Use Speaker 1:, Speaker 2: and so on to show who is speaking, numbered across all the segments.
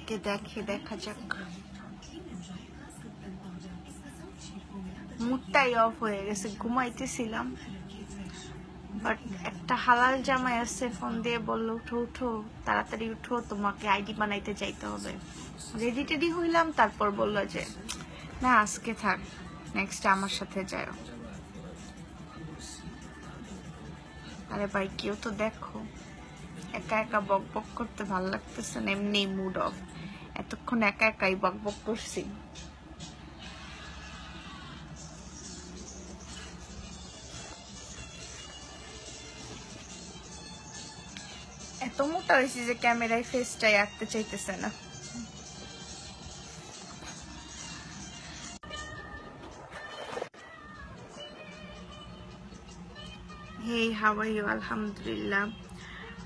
Speaker 1: কে দেখে, দেখা যাক। মুডটাই অফ হয়ে গেছে, ঘুমাইতেছিলাম, বাট একটা হালাল জামাই আছে, ফোন দিয়ে বললো উঠো উঠো, তাড়াতাড়ি উঠো, তোমাকে আইডি বানাইতে যাইতে হবে। রেডি টেডি হইলাম, তারপর বললো যে না আজকে থাক, নেক্সট আমার সাথে যাও। আরে ভাই কেউ তো দেখো, একা একা বক বক করতে ভাল লাগতেছে না, এমনি মুড অফ। এতক্ষণ একা একাই বক বক করছি। এত মোটা হয়েছি যে ক্যামেরায় ফেসটাই আঁকতে চাইতেছে না। Hey, how are you? Alhamdulillah.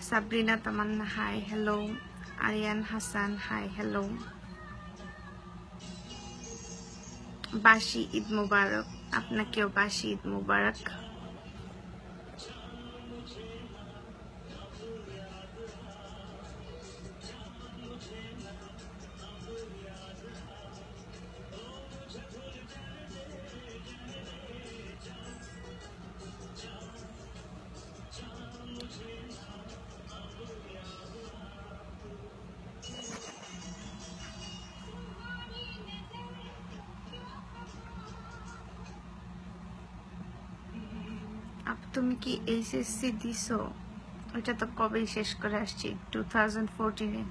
Speaker 1: Sabrina Tamanna, hi, hello. Aryan Hassan, hi, hello. Bashi Eid Mubarak. আপনাকেও বাসি ঈদ মুবারক। তুমি কি এইচএসসি দিছো? ওইটা তো কবেই শেষ করে আসছি, 2014-এ।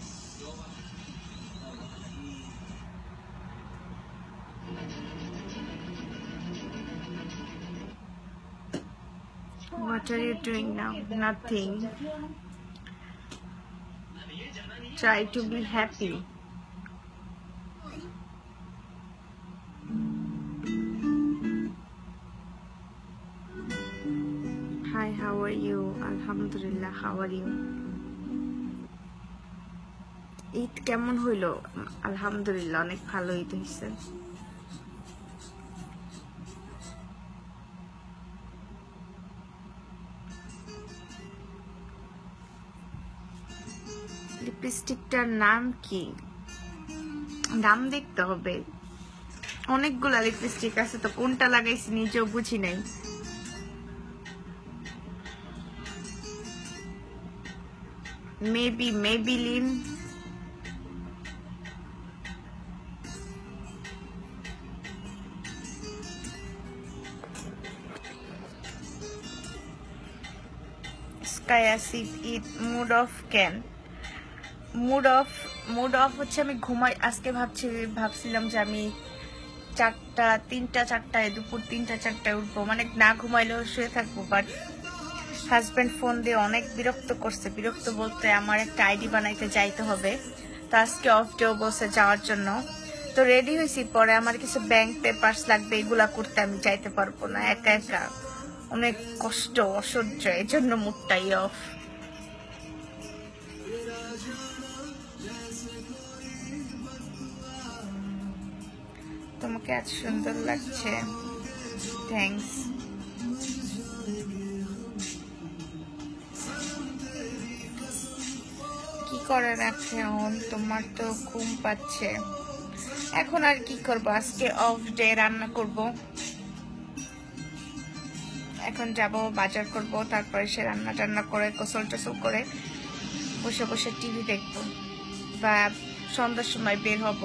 Speaker 1: What are you doing now? Nothing. Try to be happy. Hi, how are you? Alhamdulillah, how are you? Eid কেমন হইলো? আলহামদুলিল্লাহ, অনেক ভালো ঈদ হয়েছে। লিপস্টিকটার নাম কি? নাম দেখতে হবে, অনেকগুলা লিপস্টিক আছে তো কোনটা লাগাইছি নিজেও বুঝি নাই। Maybe Maybelline. Sky acid Eid mood off কেন? মুড অফ হচ্ছে আমি ঘুমাই। আজকে ভাবছিলাম যে আমি 3টা-4টায় দুপুর 3টা-4টায় উঠবো, মানে না ঘুমাইলেও শুয়ে থাকবো, বাট হাজব্যান্ড ফোন দিয়ে অনেক বিরক্ত করছে। বিরক্ত বলতে আমার একটা আইডি বানাইতে যাইতে হবে, তো আজকে অফ ডেও বসে যাওয়ার জন্য। তো রেডি হয়েছি, পরে আমার কিছু ব্যাংক পেপারস লাগবে, এগুলা করতে আমি যাইতে পারবো না একা একা, অনেক কষ্ট, অসহ্য, এই জন্য মুডটাই অফ। তোমাকে এত সুন্দর লাগছে, থ্যাঙ্কস। কি করার আছে এখন? তোমার তো ঘুম পাচ্ছে, এখন আর কি করবো? আজকে অফ ডে, রান্না করব, এখন যাব বাজার করব, তারপরে সে রান্না টান্না করে গোসল টোসল করে বসে বসে টিভি দেখবো, বা সন্ধ্যার সময় বের হব।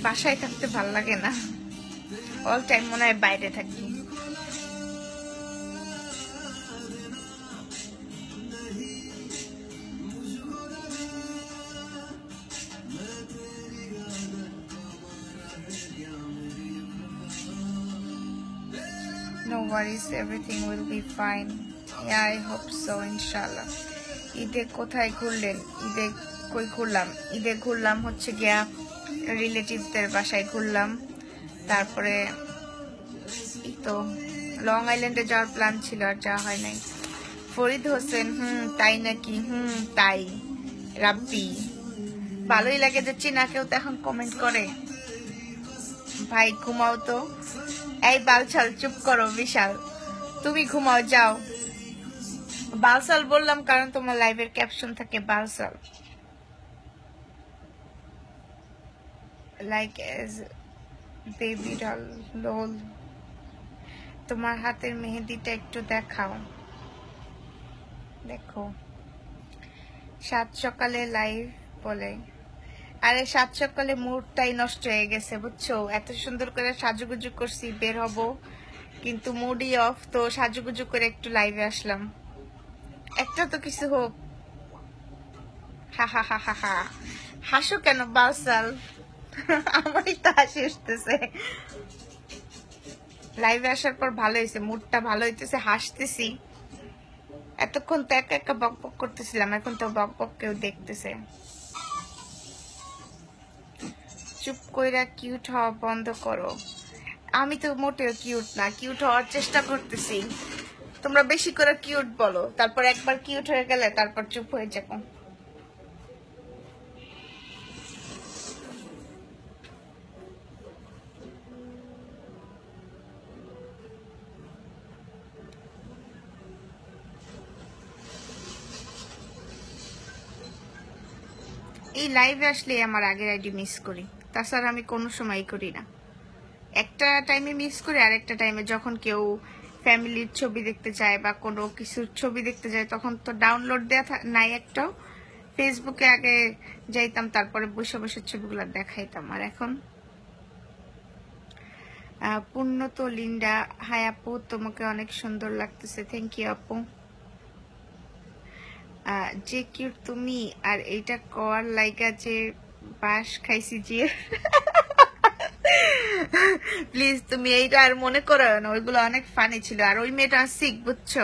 Speaker 1: বাসায় থাকতে ভাল লাগে না, অল টাইম মনে হয় বাইরে থাকি। No worries, everything will be fine. Yeah, I hope so, inshallah. ঈদে কোথায় ঘুরলেন? ঈদে কই ঘুরলাম? ঈদে ঘুরলাম হচ্ছে গিয়া রিলেটিভসদের বাসায় ঘুরলাম, তারপরে এই তো লং আইল্যান্ডে যাওয়ার প্ল্যান ছিল, আর যাওয়া হয় নাই। ফরিদ হোসেন, তাই নাকি? তাই। রাব্বি, ভালোই লাগে যে চিনা কেউ তো এখন কমেন্ট করে। ভাই ঘুমাও তো, এই বালছাল চুপ করো। বিশাল, তুমি ঘুমাও, যাও। বালসাল বললাম কারণ তোমার লাইভের ক্যাপশন থাকে বালসাল, লাইক এজ বেবি ডল লোল। তোমার হাতের মেহেদিটা একটু দেখাও। দেখো, সাত সকালে লাইভ বলে, আরে সাত সকালে মুডটাই নষ্ট হয়ে গেছে বুঝছো। এত সুন্দর করে সাজুগুজু করছি বের হব, কিন্তু মুডই অফ। তো সাজুগুজু করে একটু লাইভে আসলাম, একটা তো কিছু হোক। হা হা হা হা হা, হাসো কেন বালসাল? আমারই তো হাসি আসতেছে। লাইভে আসার পর ভালো হয়েছে, মুডটা ভালো হইতেছে, হাসতেছি। এতক্ষণ তো একা একা বক বক করতেছিলাম, এখন তো বক বক কেউ দেখতেছে। চুপ কইরা কিউট হওয়া বন্ধ করো। আমি তো মোটেও কিউট না, কিউট হওয়ার চেষ্টা করতেছি। তোমরা বেশি করে কিউট বলো, তারপর একবার কিউট হয়ে গেলে তারপর চুপ হয়ে যাবো। এই লাইভে আসলে আমার আগের আইডি মিস করি, তাছাড়া আমি কোনো সময় করি না। একটা টাইমে মিস করি, আর একটা টাইমে যখন কেউ ফ্যামিলির ছবি দেখতে যায় বা কোনো কিছুর ছবি দেখতে যায় তখন তো ডাউনলোড দেওয়া নাই একটাও। ফেসবুকে আগে যাইতাম, তারপরে বসে বসে ছবিগুলো দেখাইতাম। আর এখন পূর্ণ তো লিন্ডা, হাই আপু, তোমাকে অনেক সুন্দর লাগতেছে। থ্যাংক ইউ আপু। যে কিউট তুমি, আর এইটা কর লাইকা যে বাস খাইছি যে। প্লিজ তুমি এইটা আর মনে করো না, ওইগুলো অনেক ফানি ছিল। আর ওই মেয়েটা শিখ বুঝছো,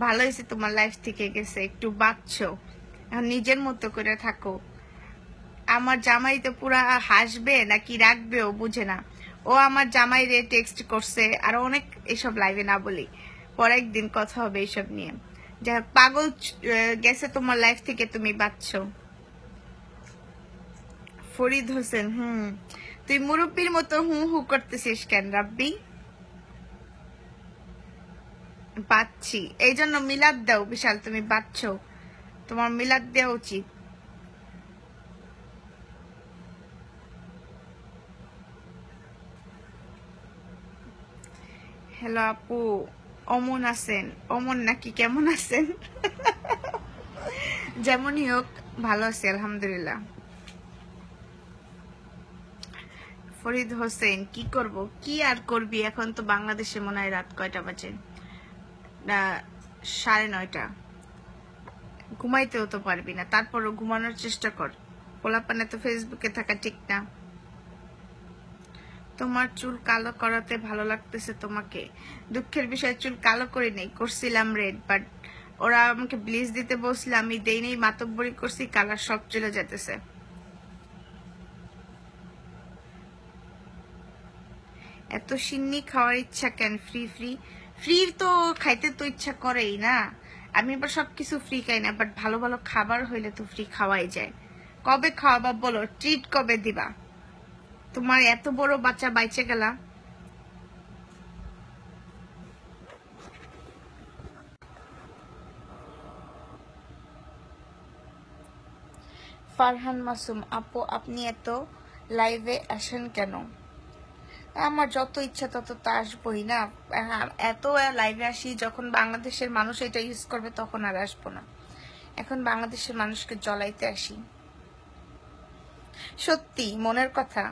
Speaker 1: ভালো হয়েছে তোমার লাইফ থেকে গেছে, একটু বাঁচছো, এখন নিজের মতো করে থাকো। আমার জামাই তো পুরা হাসবে নাকি রাখবে ও বুঝে না। ও আমার জামাই রে টেক্সট করছে, আর অনেক এসব লাইভে না বলি, পরে একদিন কথা হবে এইসব নিয়ে। যা পাগল গেছে তোমার লাইফ থেকে, তুমি বাঁচছো। ফরিদ হোসেন, তুই মুরব্বীর মতো হু হু করতেছিস কেন রাব্বি? বাচ্ছি, এই জন্য মিলাদ দাও বিশাল, তুমি বাচ্ছো, তোমার মিলাদ দেওয়া উচিত। হ্যালো আপু, অমন আছেন? অমন নাকি, কেমন আছেন? যেমনই হোক ভালো আছি আলহামদুলিল্লাহ। ফরিদ হোসেন, কি করব? কি আর করবি, এখন তো বাংলাদেশে মনে হয় রাত কয়টা বাজে? 9:30। ঘুমাইতেও তো পারবি না, তারপরও ঘুমানোর চেষ্টা কর। পোলাপানে তো ফেসবুকে থাকা ঠিক না। তোমার চুল কালো করাতে ভালো লাগতেছে তোমাকে। দুঃখের বিষয়, চুল কালো করে নেই, করছিলাম রেড, বাট ওরা আমাকে ব্লিচ দিতে বসলে আমি দেই নেই, মাতব্বরি করছি, কালার সব চলে যেতেছে। এত সিন্নি খাওয়ার ইচ্ছা কেন? ফ্রি ফ্রি ফ্রি তো খাইতে তো ইচ্ছা করেই না। আমি আবার সবকিছু ফ্রি খাই না, বাট ভালো ভালো খাবার হইলে তো ফ্রি খাওয়াই যায়। কবে খাওয়াবা বলো, ট্রিট কবে দিবা? তোমার এত বড় বাচ্চা বাইচে গেলা। ফারহান মাসুম, আপু আপনি এত লাইভে আসেন কেন? আমার যত ইচ্ছা তত তো আসবোই না। এত লাইভে আসি যখন বাংলাদেশের মানুষ এটা ইউজ করবে তখন আর আসবো না। এখন বাংলাদেশের মানুষকে জ্বলাইতে আসি, সত্যি মনের কথা।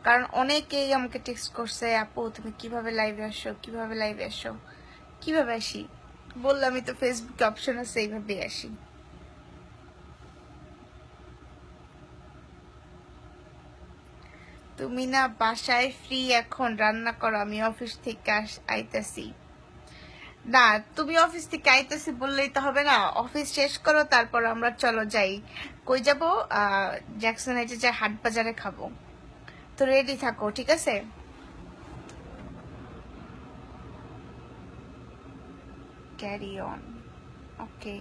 Speaker 1: কারণ অনেকেই আমাকে টেক্সট করছে, আপু তুমি কিভাবে লাইভে আসো, কিভাবে লাইভে আসো। কিভাবে আসি বললামই তো, ফেসবুকে অপশন আছে, এইভাবে আসি। তুমি না বাসায় ফ্রি এখন? রান্না করো, আমি অফিস থেকে আইতাছি। না, তুমি অফিস থেকে আইতেছি বললেই তো হবে না, অফিস শেষ করো তারপর আমরা চলো যাই। কই যাবো? জ্যাকসন হাইটে যাই, হাট বাজারে খাবো। তো রেডি থাকো, ঠিক আছে? ক্যারি অন, ওকে।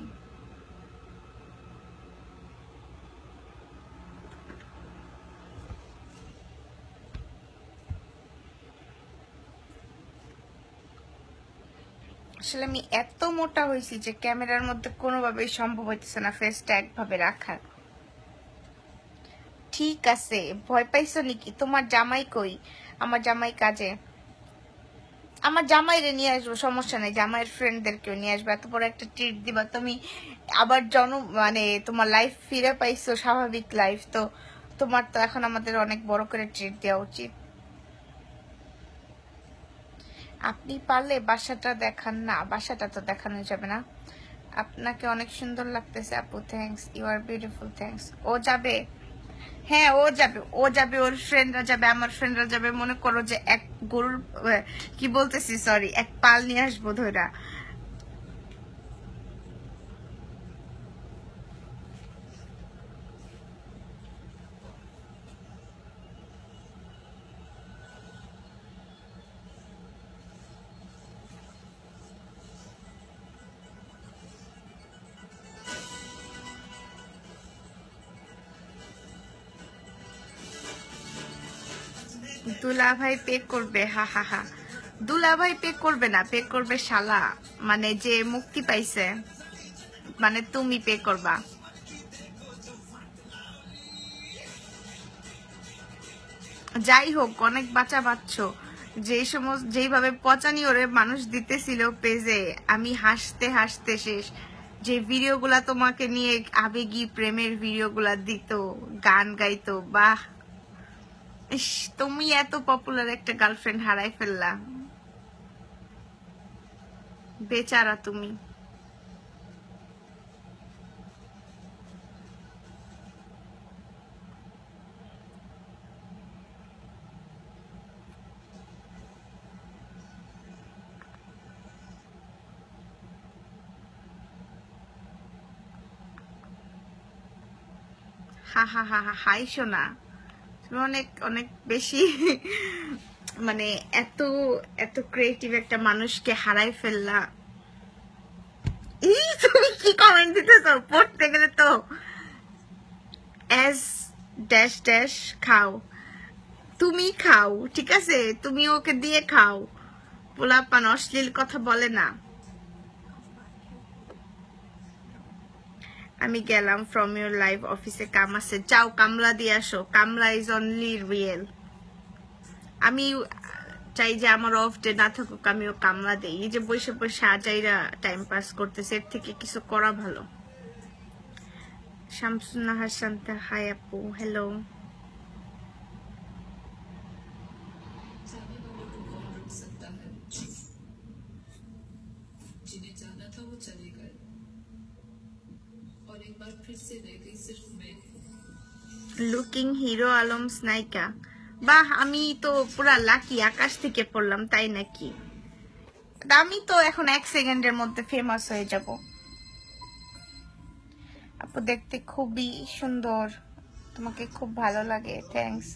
Speaker 1: আসলে আমি এত মোটা হয়েছি যে ক্যামেরার মধ্যে কোনোভাবেই সম্ভব হইতেছে না ফেসটা একভাবে রাখা। ঠিক আছে, ভয় পাইছো নাকি? তোমার জামাই কই? আমার জামাই কাজে। আমার জামাইরে নিয়ে আসবো, সমস্যা নেই, জামাইয়ের ফ্রেন্ডদেরকেও নিয়ে আসবো। এত বড় একটা ট্রিট দিবা তুমি, আবার মানে তোমার লাইফ ফিরে পাইছো, স্বাভাবিক লাইফ, তো তোমার তো এখন আমাদের অনেক বড় করে ট্রিট দেওয়া উচিত। আপনি পারলে বাসাটা দেখান না। বাসাটা তো দেখানো যাবে না। আপনাকে অনেক সুন্দর লাগতেছে আপু, thanks, you are beautiful, thanks. ও যাবে? হ্যাঁ ও যাবে, ও যাবে, ওর ফ্রেন্ডরা যাবে, আমার ফ্রেন্ডরা যাবে। মনে করো যে এক গরুর কি বলতেছি, সরি, এক পাল নিয়ে আসবো ধরা। দুলা ভাই পে করবে, হা হা হা। দুলা ভাই পে করবে না, পে করবে শালা, মানে যে মুক্তি পাইছে, মানে তুমি পে করবা। যাই হোক, অনেক বাঁচা বাচ্চ, যে সমস্ত যেইভাবে পচানি ওরে মানুষ দিতেছিল পেজে, আমি হাসতে হাসতে শেষ। যে ভিডিওগুলা তোমাকে নিয়ে আবেগী প্রেমের ভিডিওগুলা দিত, গান গাইতো, বাহ, ইস, তুমি এত পপুলার একটা গার্লফ্রেন্ড হারাই ফেললা, বেচারা তুমি। হা হা হা হা, হাই শোনা, তুমি অনেক অনেক বেশি মানে এত এত ক্রিয়েটিভ একটা মানুষকে হারাই ফেললা। তুমি কি কমেন্ট দিতেছো? পড়তে গেলে তো এস ড্যাশ ড্যাশ খাও, তুমি খাও, ঠিক আছে, তুমি ওকে দিয়ে খাও। পোলাপান অশ্লীল কথা বলে না। আমি গেলাম ফ্রম ইউর লাইভ, অফিসে কাম আছে, যাও কামলা দিয়ে আসো। কামলা ইজ অনলি রিয়েল। আমি চাই যে আমার অফ ডে না থাকুক, আমিও কামলা দেই। এই যে বসে বসে আজাইরা টাইম পাস করতেছে, এর থেকে কিছু করা ভালো। শামসুন্নাহার শান্তা, হাই আপু, হ্যালো। লুকিং হিরো আলম স্নাইকা, বাহ, আমি তো পুরা লাকি, আকাশ থেকে পড়লাম, তাই নাকি? আমি তো এখন 1 সেকেন্ডের মধ্যে ফেমাস হয়ে যাব। আপু দেখতে খুবই সুন্দর, তোমাকে খুব ভালো লাগে, থ্যাঙ্কস।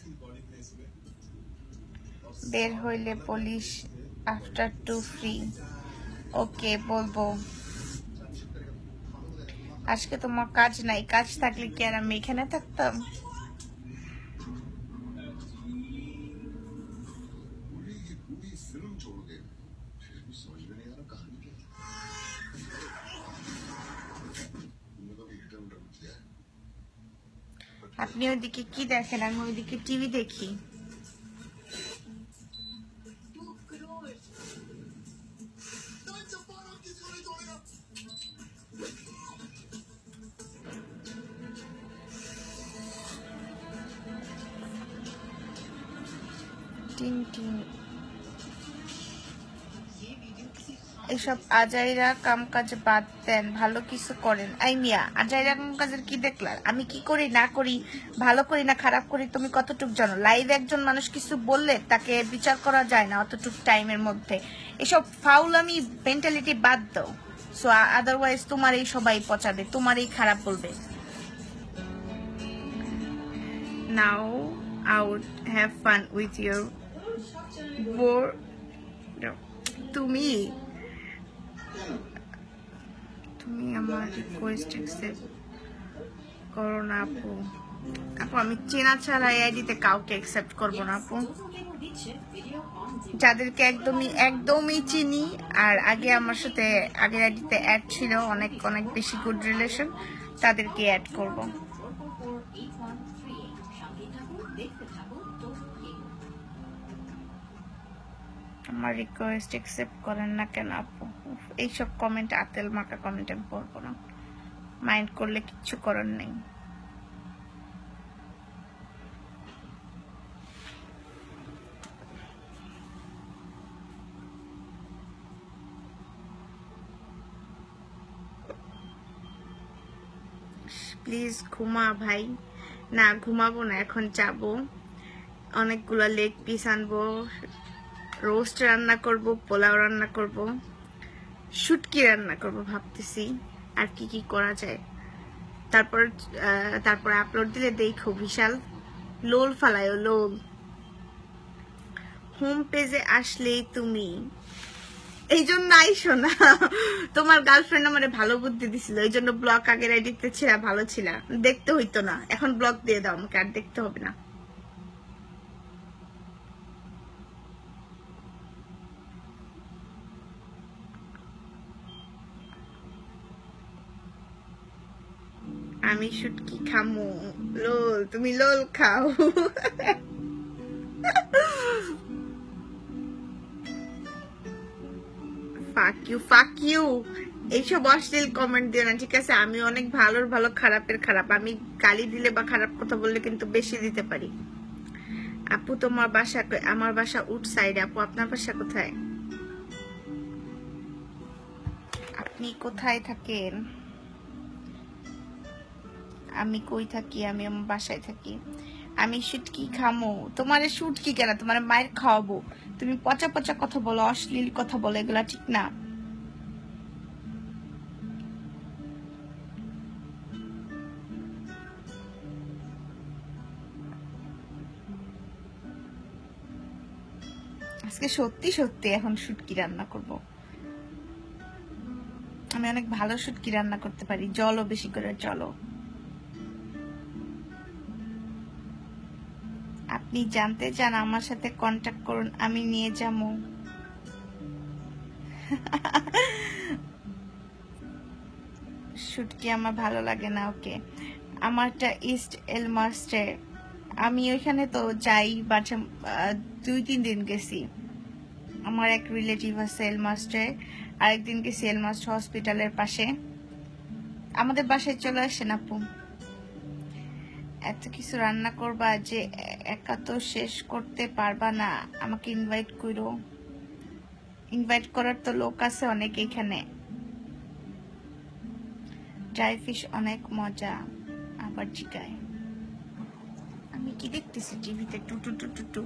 Speaker 1: বের হইলে পুলিশ আফটার 2 ফ্রি, ওকে বলবো। আজকে তোমার কাজ নাই, কাজ থাকলে কি আর আমি এখানে থাকতাম? আপনি ওইদিকে কি দেখেন, আমি ওইদিকে টিভি দেখি। এসব আজাইরা কাম কাজ বাদ দেন, ভালো কিছু করেন। আই মিয়া, আজাইরা কাম কাজের কি দেখলাম? আমি কি করি না করি, ভালো করি না খারাপ করি, তুমি কতটুক জানো? লাইভে একজন মানুষ কিছু বললে তাকে বিচার করা যায় না অতটুক টাইমের মধ্যে। এসব ফাউলামি মেন্টালিটি বাদ দাও। সো আদারওয়াইজ তোমার এই সবাই পচাবে, তোমার এই খারাপ বলবে। Now out, have fun with your bore. তুমি আমার রিকোয়েস্ট অ্যাকসেপ্ট করো না আপু। আপু আমি চেনা ছাড়া এই আইডিতে কাউকে অ্যাকসেপ্ট করবো না আপু। যাদেরকে একদমই চিনি আর আগে আমার সাথে আগের আইডিতে অ্যাড ছিল, অনেক অনেক বেশি গুড রিলেশন, তাদেরকে অ্যাড করব। আমার রিকোয়েস্ট অ্যাকসেপ্ট করেন না কেন আপু? এইসব কমেন্ট, আতেল মার্কা কমেন্ট আমি পড়বো না, মাইন্ড করলে কিচ্ছু করার নেই। প্লিজ ঘুমা ভাই। না ঘুমাবো না, এখন যাবো, অনেকগুলো লেগ পিস আনবো, রোস্ট রান্না করব, পোলাও রান্না করব, শুটকি রান্না করব ভাবতেছি, আর কি কি করা যায়। তারপর আপলোড দিলে দেখো বিশাল লোল ফালায়, লোল। হোম পেজে আসলেই তুমি এই জন্য আইসো না, তোমার গার্লফ্রেন্ড আমারে ভালো বুদ্ধি দিছিল, এই জন্য ব্লগ আগের আইডিতে ছিল, ভালো ছিল, দেখতে হইতো না। এখন ব্লগ দিয়ে দাও, আমাকে আর দেখতে হবে না। আমি শুটকি খামু, লোল তুমি লোল খাও। ফাক ইউ এইসব অশ্লীল কমেন্ট দিও না, ঠিক আছে? আমি অনেক ভালোর ভালো, খারাপের খারাপ। আমি গালি দিলে বা খারাপ কথা বললে কিন্তু বেশি দিতে পারি। আপু তোমার বাসা? আমার বাসা উড সাইড। আপু আপনার বাসা কোথায়? আপনি কোথায় থাকেন? আমি কই থাকি? আমি আমার বাসায় থাকি। আমি শুটকি খামো। তোমারে শুটকি কেন, তোমার মায়ের খাওয়াবো। তুমি পচা পচা কথা বলো, অশ্লীল কথা বলো, এগুলা ঠিক না। আজকে সত্যি সত্যি এখন শুটকি রান্না করব। আমি অনেক ভালো শুটকি রান্না করতে পারি। জলও বেশি করে, চলো। আপনি জানতে চান, আমার সাথে কন্টাক্ট করুন, আমি নিয়ে যাবো। শুটকি আমার ভালো লাগে না। ওকে, আমারটা ইস্ট এলমাস্টে। আমি ওইখানে তো যাই, বাট 2-3 দিন গেছি। আমার এক রিলেটিভ আছে এলমাস্টে, আরেকদিন গেছি এলমাস্ট হসপিটালের পাশে। আমাদের বাসায় চলে আসেন আপু। এত কিছু রান্না করবা যে একা তো শেষ করতে পারবা না, আমাকে ইনভাইট করো। ইনভাইট করার তো লোক আছে অনেক এখানে। ড্রাই ফিশ অনেক মজা, আবার জিগায়। আমি কি দেখতেছি টিভিতে? টুটু টুটু টু।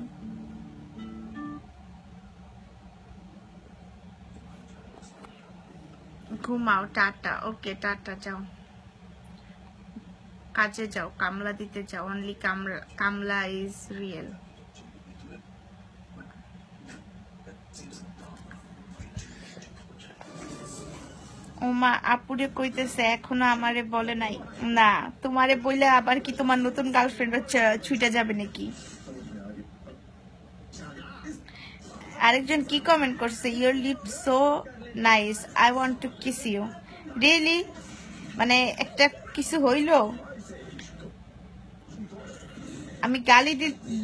Speaker 1: ঘুমাও, টাটা। ওকে টাটা, যাও কাজে যাও, কামলা দিতে যাও। অনলি কামলা ইজ রিয়েল। ওমা আপুরে কইতেছে এখনো আমারে বলে নাই। না, তোমারে বইলে আবার কি তোমার নতুন গার্লফ্রেন্ড ছুটে যাবে নাকি? আরেকজন কি কমেন্ট করছে, your lip so nice, I want to kiss you. Really? মানে একটা কিছু হইল? আমি গালি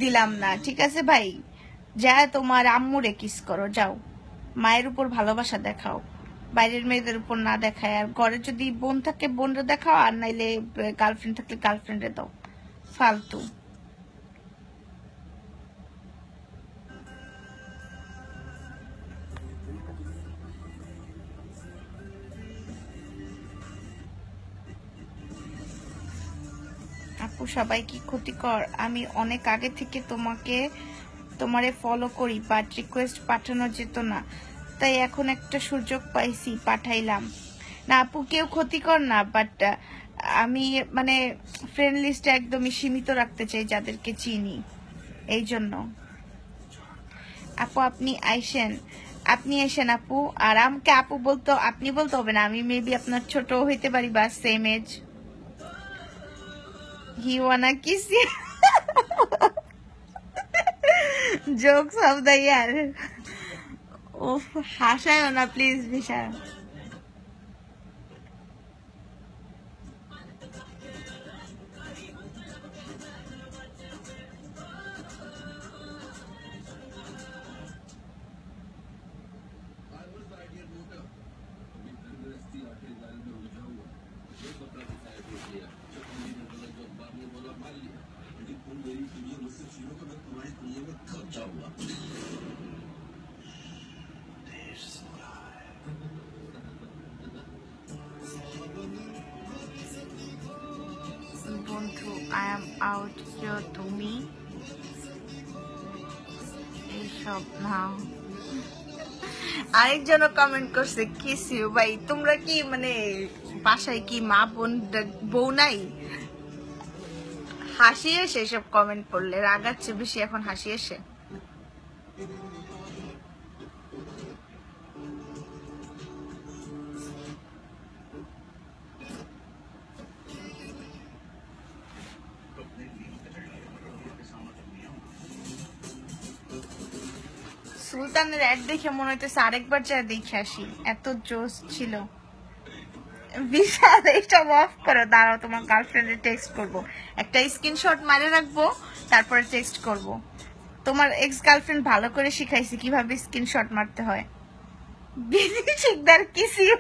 Speaker 1: দিলাম না, ঠিক আছে ভাই? যা তোমার আম্মুরে কিস করো, যাও। মায়ের উপর ভালোবাসা দেখাও, বাইরের মেয়েদের উপর না দেখায়। আর ঘরে যদি বোন থাকে বোনরা দেখাও, আর নাইলে গার্লফ্রেন্ড থাকলে গার্লফ্রেন্ডে দাও। ফালতু। আপু সবাই কি ক্ষতিকর? আমি অনেক আগে থেকে তোমারে ফলো করি, বাট রিকোয়েস্ট পাঠানো যেত না, তাই এখন একটা সুযোগ পাইছি, পাঠাইলাম। না আপু, কেউ ক্ষতিকর না, বাট আমি মানে ফ্রেন্ড লিস্টে একদমই সীমিত রাখতে চাই যাদেরকে চিনি, এই জন্য। আপু আপনি এসেন আপু। আর আমাকে আপু আপনি বলতে হবে না, আমি মেবি আপনার ছোট হইতে পারি, বা same age. He wanna kiss you. Jokes of the year. ও হাসায়ও না প্লিজ বিশা। বন্ধু আই এম আউট হিয়ার, তুমি এইসব না। আরেকজনও কমেন্ট করছে কিস ইউ। ভাই তোমরা কি মানে বাসায় কি মা বোন বউ নাই? হাসি এসে এসব কমেন্ট পড়লে রাগাচ্ছে বেশি, এখন হাসি এসে। সুলতানের অ্যাড দেখে মনে হইতেছে আরেকবার যা দেখে আসি, এত জোশ ছিল। বিশাল এইসব অফ করো, দাঁড়াও তোমার গার্লফ্রেন্ডে টেক্সট করব, একটা স্ক্রিনশট মারে রাখবো তারপরে টেক্সট করব। তোমার এক্স গার্লফ্রেন্ড ভালো করে শিখাইছে কিভাবে স্ক্রিনশট মারতে হয়। বিজি শিকদার কিস ইউ।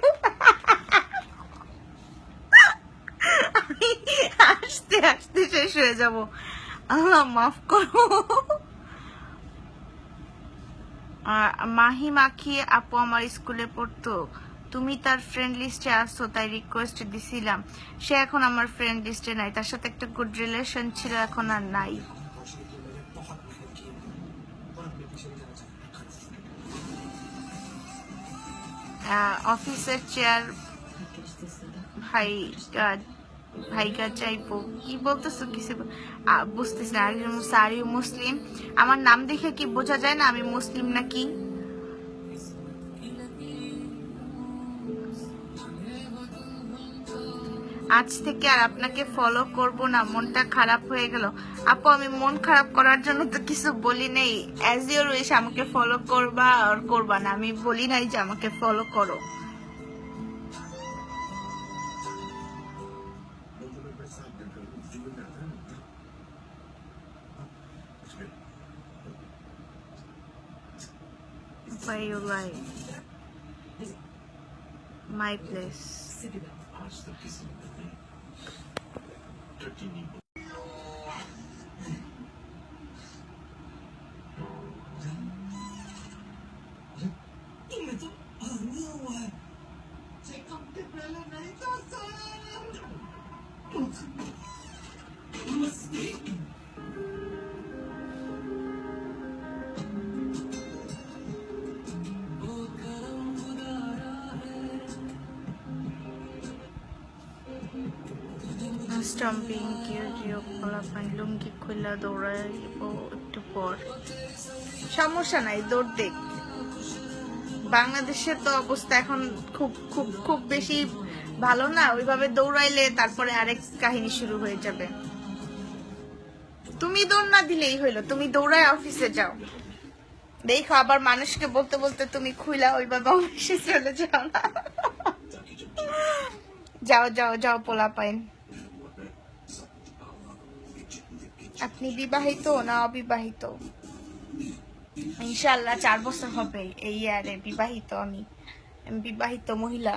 Speaker 1: আমি হাসতে হাসতে শেষ হয়ে যাব, আল্লাহ মাফ করো। মাহি মাখি আপু আমার স্কুলে পড়তো, তুমি তার ফ্রেন্ড লিস্টে আসছো তাই রিকোয়েস্ট দিছিলাম। সে এখন আমার ফ্রেন্ড লিস্টে নাই, তার সাথে একটা গুড রিলেশন ছিল, এখন আর নাই। অফিসের চেয়ার ভাইগা চাইবো, কি বলতেছো কিছু বুঝতেছি না। সারি মুসলিম, আমার নাম দেখে কি বোঝা যায় না আমি মুসলিম নাকি? আজ থেকে আর আপনাকে ফলো করব না, মনটা খারাপ হয়ে গেল। আপু আমি মন খারাপ করার জন্য তো কিছু বলি নেই, অ্যাজ ইউর উইশ, আমাকে ফলো করবা আর করবা না, আমি বলি নাই যে আমাকে ফলো করো। Why you lie? My place. স্টম্পিং লুঙ্গি খুলে দৌড়াইব একটু পর, সমস্যা নাই, দৌড় দেখ। বাংলাদেশের তো অবস্থা এখন খুব খুব খুব বেশি ভালো না, ওইভাবে দৌড়াইলে তারপরে আরেক কাহিনী শুরু হয়ে যাবে। তুমি দৌড় না দিলেই হইলো, তুমি দৌড়ায় অফিসে যাও। দেখো আবার মানুষকে বলতে বলতে তুমি খুইলা ওইভাবে অফিসে চলে যাও না। যাও যাও যাও পোলা পাইন। আপনি বিবাহিত না অবিবাহিত? ইনশাআল্লাহ 4 বছর হবে এই ইয়ারে বিবাহিত। আমি বিবাহিত মহিলা।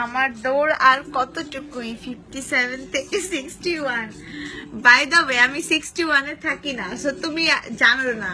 Speaker 1: আমার দৌড় আর কতটুকুই, 57 থেকে 61। বাই দ্য ওয়ে আমি 61 এ থাকি না, সো তুমি জানো না।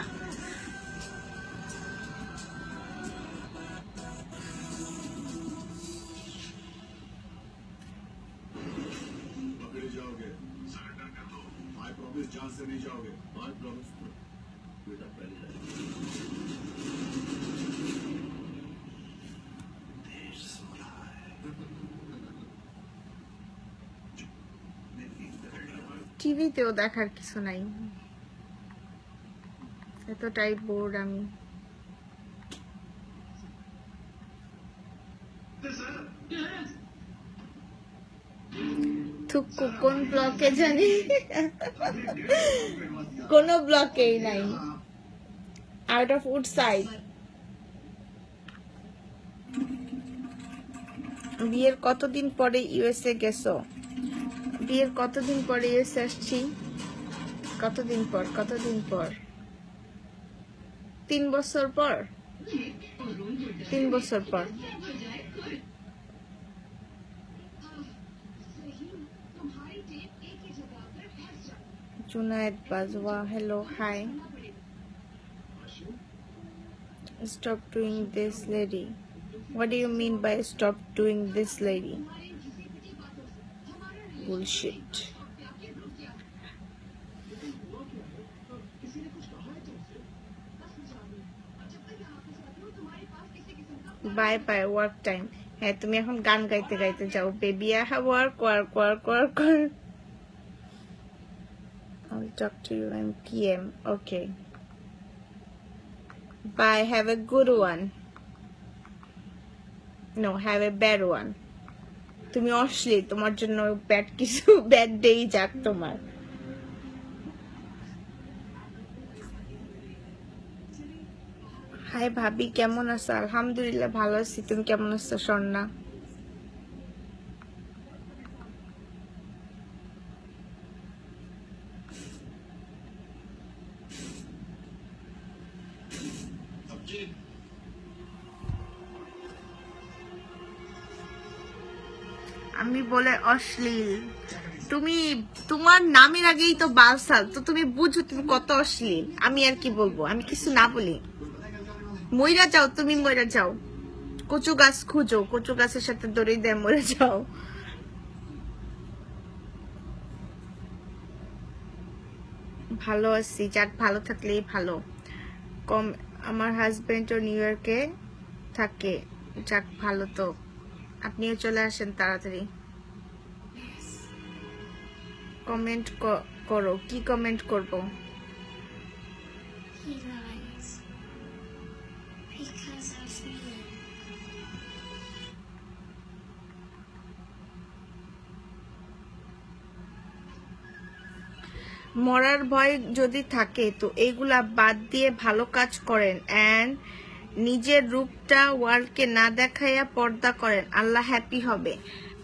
Speaker 1: টিভিতেও দেখার কিছু নাই। এতটাই বোর্ড আমি। থুকু কোন ব্লকে জানি, কোন ব্লকেই নাই, আউট অফ উড সাইড। বিয়ের কতদিন পরে ইউএসএ গেছো? বিয়ের কতদিন পরে ইউএসএ আসছি? কতদিন পর? 3 বছর পর। 3 বছর পর। Junaid Bajwa, hello, hi. Stop doing this, lady. What do you mean by stop doing this, lady? Bullshit. Bye bye, work time. হ্যাঁ, তুমি এখন গান গাইতে গাইতে যাও। Baby, I have work. I'll talk to you in PM. Okay. Bye. Have a good one. No, have a bad one. তুমি অশ্লীল, তোমার জন্য ব্যাড কিছু ব্যাড ডেই যাক তোমার। হাই ভাবি, কেমন আছো? আলহামদুলিল্লাহ ভালো আছি, তুমি কেমন আছো স্বর্ণা? আমি বলে অশ্লীল? তুমি তোমার নামের আগেই তো বালসাল, তো তুমি বুঝো তুমি কত অশ্লীল। আমি আর কি বলবো, আমি কিছু না বলি। মইরা যাও, তুমি মইরা যাও। কচু গাছ খুঁজো, কচু গাছের সাথে দড়ি দিয়ে মরে যাও। ভালো আছি, যাক ভালো থাকলেই ভালো। কম আমার হাজবেন্ডও নিউ ইয়র্কে থাকে, যাক ভালো তো। আপনিও চলে আসেন তাড়াতাড়ি। কমেন্ট করো, কি কমেন্ট করব? মরার ভয় যদি থাকে তো এইগুলা বাদ দিয়ে ভালো কাজ করেন এন্ড নিজের রূপটা ওয়ার্ল্ডকে না দেখাইয়া পর্দা করেন, আল্লাহ হ্যাপি হবে।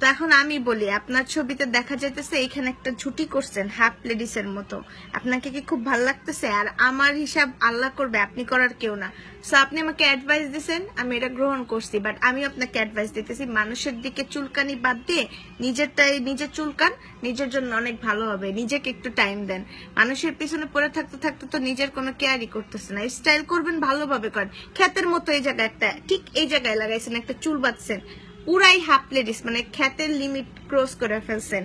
Speaker 1: তো এখন আমি বলি, আপনার ছবিতে দেখা যাইতেছে এখানে একটা ঝুটি করছেন হাফ লেডিসের মতো, আপনাকে কি খুব ভালো লাগতেছে? আর আমার হিসাব আল্লাহ করবে, আপনি করার কেউ না। সো আপনি আমাকে অ্যাডভাইস দিয়েছেন, আমি এটা গ্রহণ করছি, বাট আমি আপনাকে অ্যাডভাইস দিতেছি মানুষের দিকে চুলকানি বাদ দিয়ে নিজেরটাই নিজে চুলকান, নিজের জন্য অনেক ভালো হবে। নিজেকে একটু টাইম দেন। মানুষের পিছনে পড়ে থাকতে থাকতে তো নিজের কোনো কেয়ারই করতেছে না। স্টাইল করবেন, ভালোভাবে করেন। ক্ষেতের মতো এই জায়গায় একটা, ঠিক এই জায়গায় লাগাইছেন একটা চুল বাঁধছেন, পুরাই হাফ লেডিস, মানে ক্ষেতের লিমিট ক্রস করে ফেলছেন।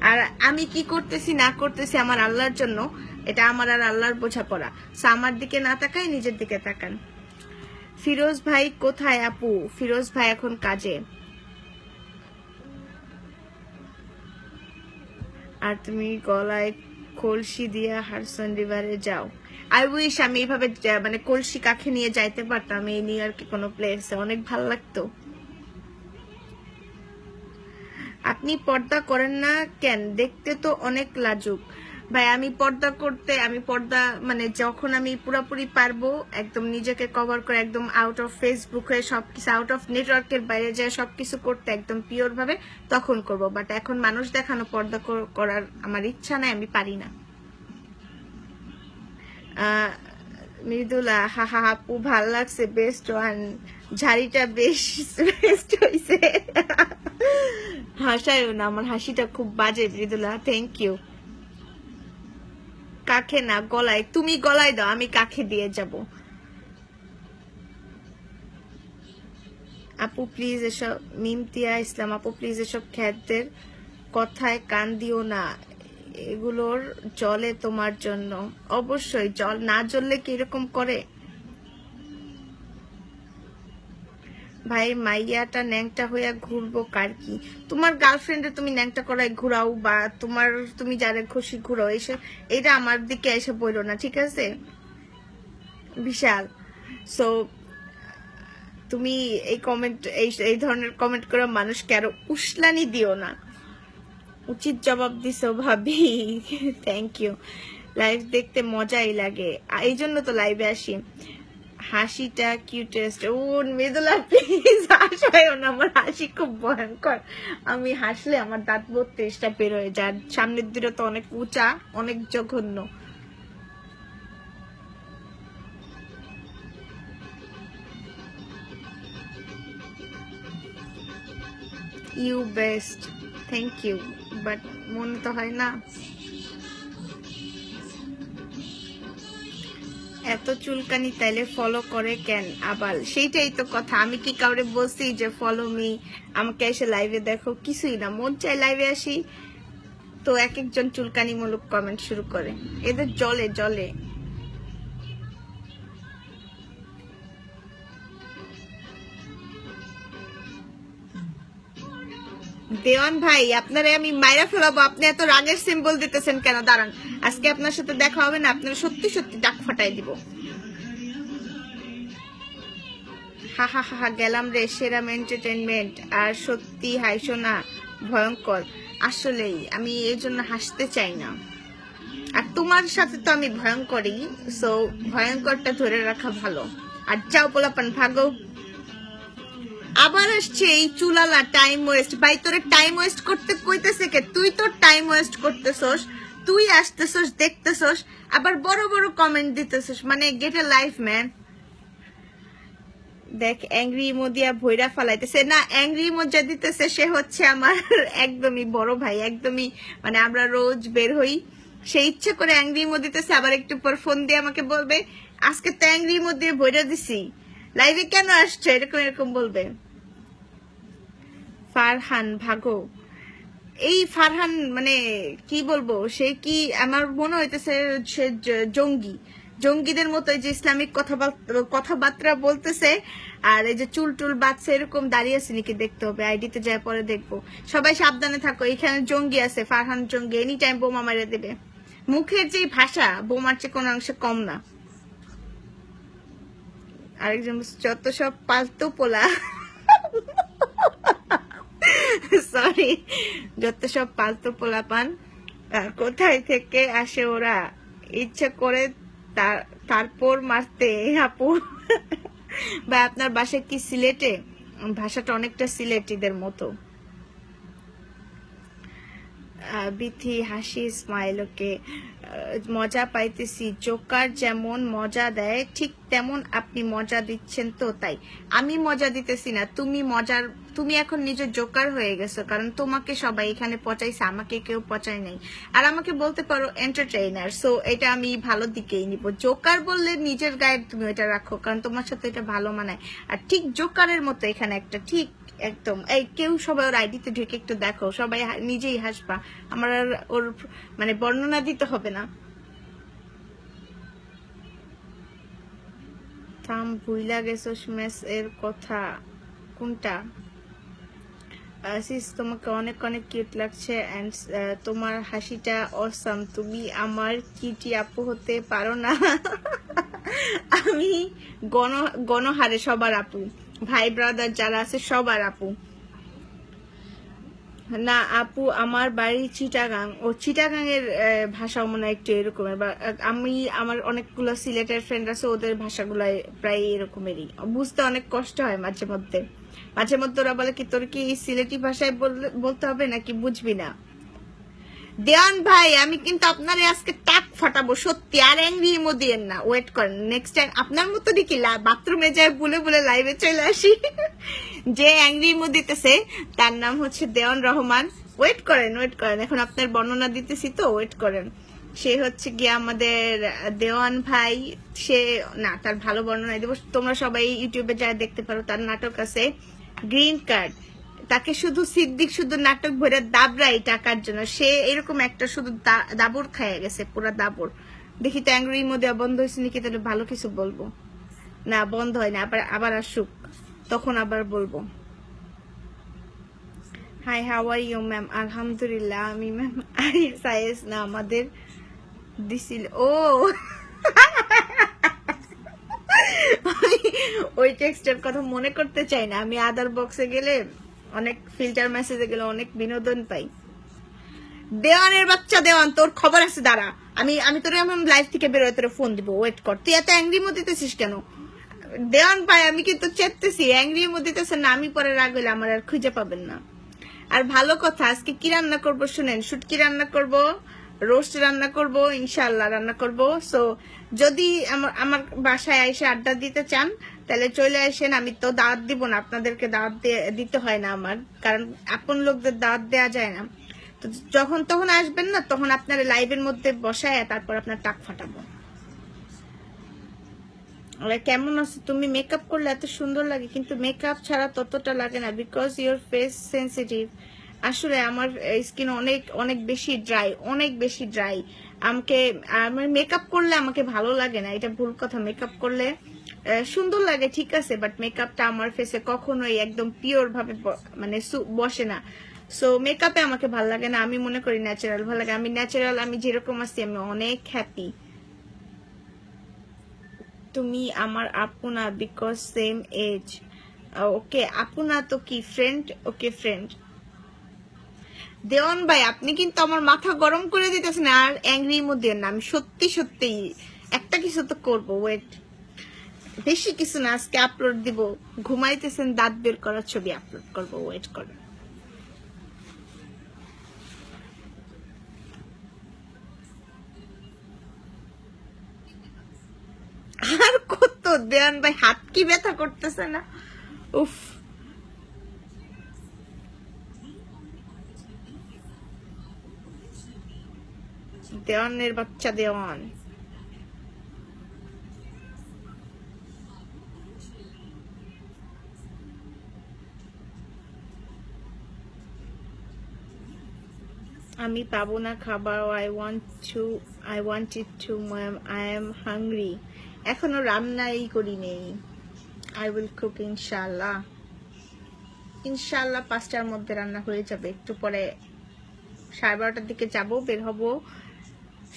Speaker 1: আর আমি কি করতেছি না করতেছি আমার আল্লাহর জন্য, এটা আমার আর আল্লাহর বোঝাপড়া। সো আমার দিকে না তাকাই, নিজের দিকে তাকান। ফিরোজ ভাই কোথায়? আপু ফিরোজ ভাই এখন কাজে। আর তুমি গলায় কলসি দিয়া হারসন রিভারে যাও। আই উইশ আমি এইভাবে মানে কলসি কাছে নিয়ে যাইতে পারতাম এই নিউ ইয়র্কে কোনো প্লেসে, অনেক ভালো লাগতো। আপনি পর্দা করেন না কেন? দেখতে তো অনেক লাজুক। ভাই আমি পর্দা মানে যখন আমি পুরোপুরি পারবো একদম নিজেকে কভার করে, একদম আউট অফ ফেসবুক হয়ে সবকিছু, আউট অফ নেটওয়ার্কের বাইরে যায় সবকিছু করতে একদম পিওর ভাবে, তখন করব। বাট এখন মানুষ দেখানো পর্দা করার আমার ইচ্ছা নাই, আমি পারি না। মৃদুলা হা হা আপু ভাল লাগছে, বেস্ট ওয়ান। ঝাড়িটা বেস্ট হয়েছে। হাসায়ও না, আমার হাসিটা খুব বাজে মৃদুলা, থ্যাংক ইউ। কাকে না, গলায়। তুমি গলায় দাও, আমি কাকে দিয়ে যাব। আপু প্লিজ এসব, মিমতিয়া ইসলাম আপু প্লিজ এসব খ্যাতদের কথায় কান দিও না, এগুলোর জলে তোমার জন্য। অবশ্যই জল না জ্বললে কি এরকম করে? ভাই মাইয়াটা ন্যাংটা হইয়া ঘুরবো কার কি? তোমার গার্লফ্রেন্ডে তুমি ন্যাংটা করায় ঘুরাও, বা তুমি যারা খুশি ঘুরাও, এসে এটা আমার দিকে এসে বইলো না, ঠিক আছে? বিশাল। সো তুমি এই কমেন্ট এই ধরনের কমেন্ট করে মানুষকে আরো উস্কানি দিও না, উচিত জবাব দিছো ভাবি। Thank you. লাইভ দেখতে মজাই লাগে, এই জন্য তো লাইভে আসি। হাসিটা কিউটেস্ট। ও মৃদুলা প্লিজ হাসিও না, আমার হাসি খুব ভয়ঙ্কর। আমি হাসলে আমার দাঁত 32টা বের হয়ে যায়, সামনের দিকে তো অনেক উঁচা, অনেক জঘন্য। You best, thank you, but মনে তো হয় না। এত চুলকানি তাইলে ফলো করে কেন আবার? সেইটাই তো কথা, আমি কি কাউরে বলছি যে ফলো মি, আমাকে এসে লাইভে দেখো? কিছুই না, মন চাই লাইভে আসি তো এক একজন চুলকানি মূলক কমেন্ট শুরু করে, এদের জলে জলে। দেওয়ান ভাই আপনারা আমি মাইরা ফেলাবো, আপনি এত রাগের সিম্বল দিতেছেন কেন? দাঁড়ান, আজকে আপনার সাথে দেখা হবে না, আপনারা সত্যি সত্যি ডাক ফাটাই দিব। হা হা হা, গেলাম রে, সেরাম এন্টারটেনমেন্ট। আর সত্যি হাইসো না, ভয়ঙ্কর। আসলেই আমি এই জন্য হাসতে চাই না, আর তোমার সাথে তো আমি ভয়ঙ্করই, সো ভয়ঙ্করটা ধরে রাখা ভালো। আর যাও পোলাপান ভাগো। আবার আসছে এই চুলালা টাইম ওয়েস্ট। ভাই তোরে টাইম ওয়েস্ট করতে কইতেছে কে? তুই তো টাইম ওয়েস্ট করতেছস, তুই আসতেছস দেখতেছস আবার বড় বড় কমেন্ট দিতেছস, মানে গেট এ লাইফ ম্যান। দেখ অ্যাংরি ইমোদিয়া ভৈরা ফালাইতেছে না, অ্যাংরি ইমোজা দিতেছে সে হচ্ছে আমার একদমই বড় ভাই, একদমই মানে আমরা রোজ বের হই, সে ইচ্ছে করে অ্যাংরি ইমো দিতেছে, আবার একটু পর ফোন দিয়ে আমাকে বলবে আজকে তো অ্যাংরি ইমো দিয়ে ভৈরা দিছি, লাইভে কেন আসছে, এরকম এরকম বলবে। ফারহান ভাগো। এই ফারহান মানে কি বলবো, সে কি আমার মনে হইতেছে সে জঙ্গি, জঙ্গিদের মতো এই যে ইসলামিক কথাবার্তা বলতেছে, আর এই যে চুল টুল বাঁচছে, এরকম দাঁড়িয়ে আছে নাকি দেখতে হবে, আইডিতে যায় পরে দেখবো। সবাই সাবধানে থাকো, এখানে জঙ্গি আছে, ফারহান জঙ্গি, এনি টাইম বোমা মেরে দেবে। মুখের যে ভাষা বোমার চেয়ে কোনো অংশে কম না। আরেকজন যত সব পালতু পোলা, সরি, যত সব পালতু পোলা পান, কোথায় থেকে আসে ওরা, ইচ্ছা করে তারপর মারতে। আপু বা আপনার বাসা কি সিলেটে? ভাষাটা অনেকটা সিলেটিদের মতো। বিথি হাসি স্মাইল। ওকে, মজা পাইতেছি, জোকার যেমন মজা দেয় ঠিক তেমন আপনি মজা দিচ্ছেন, তো তাই আমি মজা দিতেছি না, তুমি এখন নিজে জোকার হয়ে গেছো, কারণ তোমাকে সবাই এখানে পচাইছে, আমাকে কেউ পচায় নাই। আর আমাকে বলতে পারো এন্টারটেইনার, সো এটা আমি ভালো দিকেই নিব। জোকার বললে নিজের গায়ে তুমি এটা রাখো, কারণ তোমার সাথে এটা ভালো মানায়। আর ঠিক জোকারের মতো এখানে একটা ঠিক একদম, এই কেউ সবাই ওর আইডিতে ঢুকে একটু দেখো, সবাই নিজেই হাসবা, আমার আর ওর মানে বর্ণনা দিতে হবে না। থাম ভুইলা গেছোস মেস এর কথা, কোনটা? সিস তোমাকে অনেক অনেক কিউট লাগছে, এন্ড তোমার হাসিটা অসাম, তুমি আমার কিউটি আপু হতে পারো না? আমি গণহারে সবার আপু, ভাই ব্রাদার যারা আছে সবার আপু। না আপু, আমার বাড়ি চিটাগাং। ও চিটাগাং এর ভাষা মনে হয় একটু এরকমের, আমি আমার অনেকগুলো সিলেটের ফ্রেন্ড আছে, ওদের ভাষাগুলো প্রায় এরকমেরই, বুঝতে অনেক কষ্ট হয় মাঝে মধ্যে। মাঝে মধ্যে ওরা বলে কি তোর কি সিলেটি ভাষায় বলতে হবে নাকি বুঝবি না। দেওয়ান ভাই আমি কিন্তু আপনার আজকে টাক ফাটাবো সত্যি, আর অ্যাংরি ইমো দিয়েন না, ওয়েট করেন নেক্সট টাইম আপনার মতো দেখি বাথরুমে যায় বলে বলে লাইভে চলে আসি। যে অ্যাংরি ইমো দিতেছে তার নাম হচ্ছে দেওয়ান রহমান, ওয়েট করেন এখন আপনার বর্ণনা দিতেছি তো, ওয়েট করেন। সে হচ্ছে গিয়ে আমাদের দেওয়ান ভাই, সে না তার ভালো বর্ণনা দেবো, তোমরা সবাই ইউটিউবে যা দেখতে পারো, তার নাটক আছে গ্রিন কার্ড, তাকে শুধু সিদ্দিক শুধু নাটক ভরে দাবরাই টাকার জন্য, সে এরকম একটা শুধু দাবর খাইয়া গেছে, পুরা দাবর। দেখি তো অ্যাংরি মধ্যে বন্ধ হয়েছে নাকি, তাহলে ভালো কিছু বলবো। না বন্ধ হয় না, আবার আসুক তখন আবার বলবো। Hi how are you ma'am? আলহামদুলিল্লাহ, আমি ম্যাম সাইজ না আমাদের দিছিল। ও ওই টেক্সটের কথা মনে করতে চাই না। আমি আদার বক্সে গেলে অনেক ফিল্টার মেসেজে গেলে অনেক বিনোদন পাই। দেওয়ানের বাচ্চা দেওয়ান, তোর খবর আছে, দাঁড়া, আমি তোর লাইফ থেকে বেরোয় তোর ফোন দিব, ওয়েট কর। তুই এত অ্যাংরি মো দিতেছিস কেন? দেওয়ান ভাই আমি কিন্তু চেতেছি, অ্যাংরি মো দিতেছে না, আমি পরে রাগ হইলে আমার আর খুঁজে পাবেন না। আর ভালো কথা, আজকে কি রান্না করবো শুনেন, শুটকি রান্না করব, রোস্ট রান্না করব, ইনশাআল্লাহ রান্না করব। সো যদি আমার বাসায় এসে আড্ডা দিতে চান তাহলে চলে আসেন। আমি তো দাওয়াত দিব না, আপনাদেরকে দাওয়াত দিতে হয় না আমার, কারণ আপন লোকদের দাওয়াত দেওয়া যায় না। তো যখন তখন আসবেন না, তখন আপনার লাইভের মধ্যে বসায় তারপর আপনার টাক ফাটাবো। কেমন আছো তুমি? মেকআপ করলে এত সুন্দর লাগে, কিন্তু মেকআপ ছাড়া ততটা লাগে না, বিকজ ইউর ফেস সেন্সিটিভ। আসলে আমার স্কিন অনেক অনেক বেশি ড্রাই, অনেক বেশি ড্রাই। আমার মেকআপ করলে আমাকে ভালো লাগে না, এটা ভুল কথা। মেকআপ করলে সুন্দর লাগে ঠিক আছে, বাট মেকআপটা আমার ফেসে কখনোই একদম পিওর ভাবে মানে বসে না। সো মেকআপে আমাকে ভালো লাগে না, আমি মনে করি ন্যাচারাল ভালো লাগে। আমি ন্যাচারাল, আমি যেরকম আছি আমি অনেক হ্যাপি। তুমি আমার আপুনা, বিকজ সেম এজ। ওকে, আপুনা তো কি ফ্রেন্ড? ওকে ফ্রেন্ড। দেওয়ান ভাই আপনি কিন্তু আমার মাথা গরম করে দিতেছেন, আর অ্যাংরির মধ্যে না, আমি সত্যি সত্যি একটা কিছু তো করবো, ওয়েট। বেশি কিছু না, আজকে আপলোড দিব। ঘুমাইতেছেন, দাঁত বের করার ছবি আপলোড করবো, ওয়েট করেন। আর কত? দেওয়ান ভাই হাত কি ব্যথা করতেছে না? উফ, দেওয়ানের বাচ্চা দেওয়ান। আমি পাবো না খাবার। I want it to ma'am, I am hungry. এখনো রান্নাই করি নেই। I will cook ইনশাআল্লাহ। ইনশাআল্লাহ 5টার মধ্যে রান্না হয়ে যাবে। একটু পরে 12:30টার দিকে যাব, বের হব,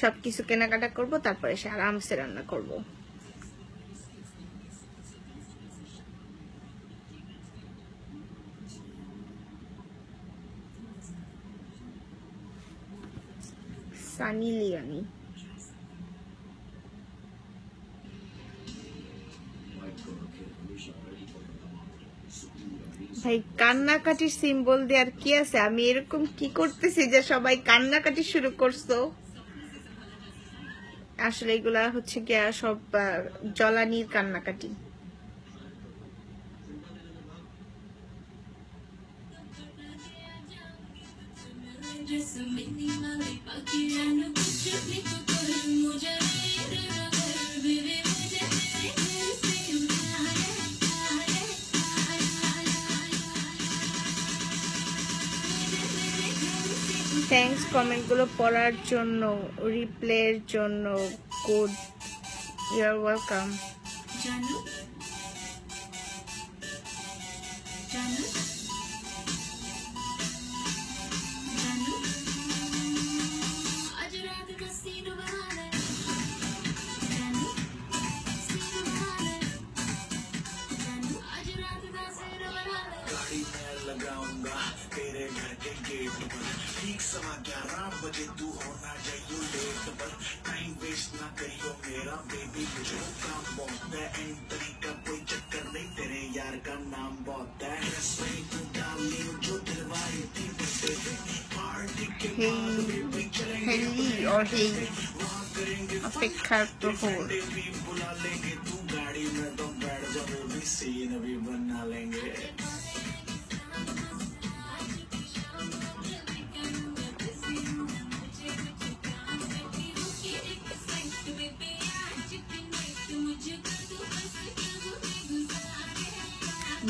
Speaker 1: সবকিছু কেনাকাটা করব, তারপরে এসে আরামসে রান্না করব। সানি লিওনি। ভাই কান্নাকাটির সিম্বল দেওয়ার কি আছে? আমি এরকম কি করতেছি যে সবাই কান্নাকাটি শুরু করছো? আসলে এগুলা হচ্ছে গিয়া সব জ্বলানির কান্নাকাটি। থ্যাঙ্কস কমেন্ট গুলো পড়ার জন্য, রিপ্লের জন্য। Good, you are welcome.
Speaker 2: लगाऊंगा तेरे घर के गेट पर ठीक 11:15 बजे तू होना चाहिए लेट पर टाइम वेस्ट ना करियो मेरा बेबी मुझे काम बहुत है एंट्री का कोई चक्कर नहीं तेरे यार का नाम बहुत है तू डाली जो दिलवाई थी पार्टी के बाद बेबी चलेंगे
Speaker 1: और ही अपेक्षार प्रहर
Speaker 2: भी बुला लेंगे तू गाड़ी में तो बैठ जा बेबी सीन भी बना लेंगे।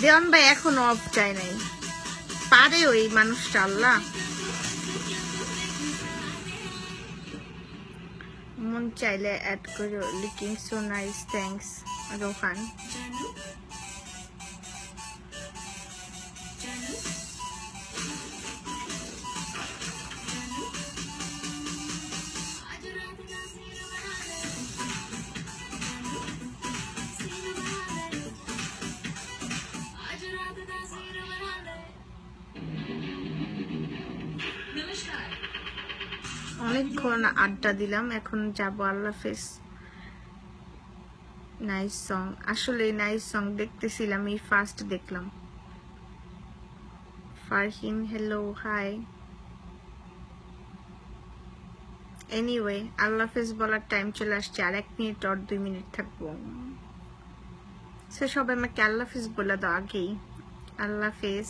Speaker 1: দেওয়ান ভাই এখনো অফ চায় নাই, পারে ওই মানুষটা, আল্লাহ। মন চাইলে অ্যাড করো, looking so nice, thanks Rohan. অনেকক্ষণ আড্ডা দিলাম, এখন যাব। আল্লাহ হাফেজ। নাইস সং, আসলে নাইস সং দেখতেছিলাম, এই ফার্স্ট দেখলাম। Farhin hello, hi. এনিওয়ে, আল্লাহ হাফেজ বলার টাইম চলে আসছে, আর 1 মিনিট আর 2 মিনিট থাকবো। সে সবাই আমাকে আল্লাহ হাফেজ বলে দাও আগেই। আল্লাহ হাফেজ।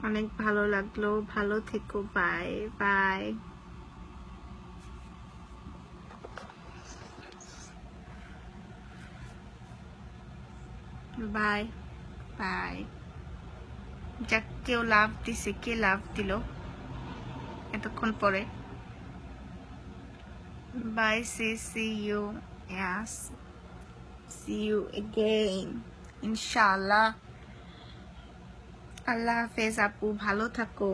Speaker 1: অনেক ভালো লাগলো, ভালো থেকো, বাই বাই বাই বাই। যাক, কেউ লাভ দিছে, কে লাভ দিল এতক্ষণ পরে? Bye, see you, yes, see you again ইনশাআল্লাহ। আল্লাহ হাফেজ আপু, ভালো থাকো।